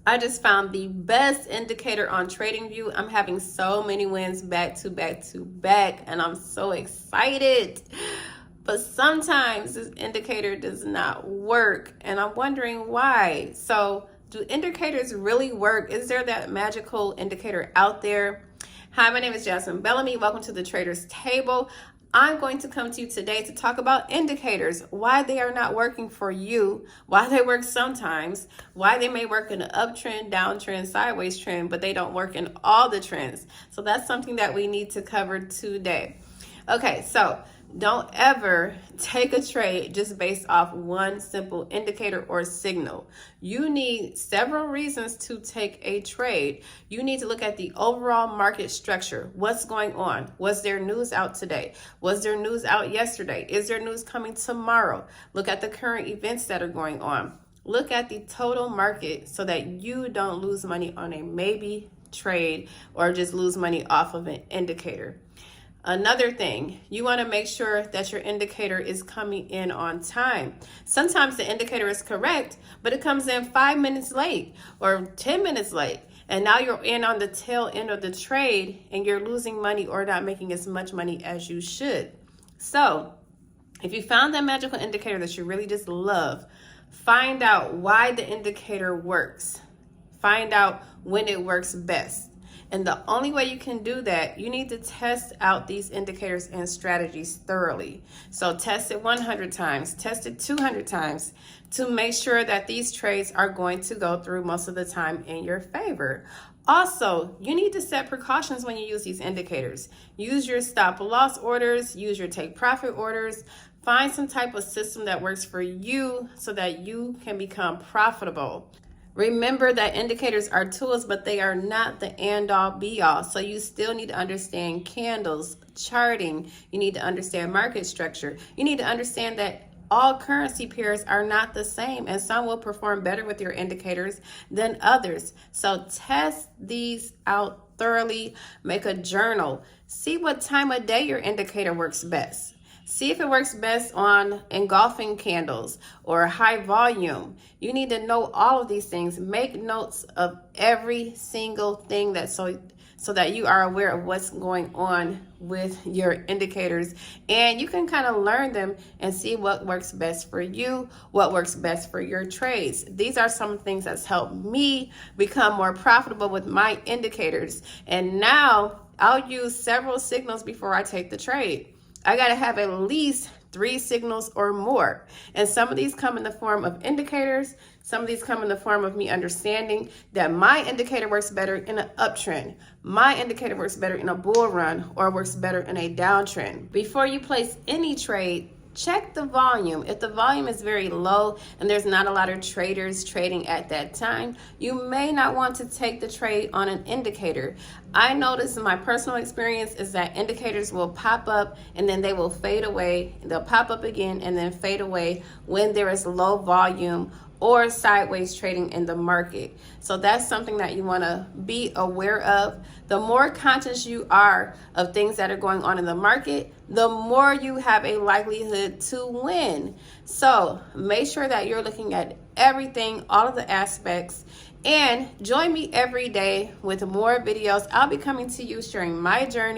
I just found the best indicator on TradingView. I'm having so many wins back to back to back, and I'm so excited. But sometimes this indicator does not work, and I'm wondering why. So, do indicators really work? Is there that magical indicator out there? Hi, my name is Jasmine Bellamy. Welcome to the Trader's Table. I'm going to come to you today to talk about indicators, why they are not working for you, why they work sometimes, why they may work in an uptrend, downtrend, sideways trend, but they don't work in all the trends. So that's something that we need to cover today. Okay, so don't ever take a trade just based off one simple indicator or signal. You need several reasons to take a trade. You need to look at the overall market structure. What's going on? Was there news out today? Was there news out yesterday? Is there news coming tomorrow? Look at the current events that are going on. Look at the total market so that you don't lose money on a maybe trade or just lose money off of an indicator. Another thing, you want to make sure that your indicator is coming in on time. Sometimes the indicator is correct, but it comes in 5 minutes late or 10 minutes late. And now you're in on the tail end of the trade and you're losing money or not making as much money as you should. So if you found that magical indicator that you really just love, find out why the indicator works. Find out when it works best. And the only way you can do that, you need to test out these indicators and strategies thoroughly. So test it 100 times, test it 200 times to make sure that these trades are going to go through most of the time in your favor. Also, you need to set precautions when you use these indicators. Use your stop loss orders, use your take profit orders. Find some type of system that works for you so that you can become profitable. Remember that indicators are tools, but they are not the end-all be-all. So you still need to understand candles, charting. You need to understand market structure. You need to understand that all currency pairs are not the same, and some will perform better with your indicators than others. So test these out thoroughly. Make a journal. See what time of day your indicator works best. See if it works best on engulfing candles or high volume. You need to know all of these things. Make notes of every single thing so that you are aware of what's going on with your indicators, and you can kind of learn them and see what works best for you, what works best for your trades. These are some things that's helped me become more profitable with my indicators, and now I'll use several signals before I take the trade. I got to have at least 3 signals or more. And some of these come in the form of indicators. Some of these come in the form of me understanding that my indicator works better in an uptrend. My indicator works better in a bull run or works better in a downtrend. Before you place any trade, check the volume. If the volume is very low and there's not a lot of traders trading at that time, you may not want to take the trade on an indicator. I noticed in my personal experience is that indicators will pop up and then they will fade away. They'll pop up again and then fade away when there is low volume or sideways trading in the market. So that's something that you want to be aware of. The more conscious you are of things that are going on in the market, the more you have a likelihood to win. So make sure that you're looking at everything, all of the aspects, and join me every day with more videos. I'll be coming to you sharing my journey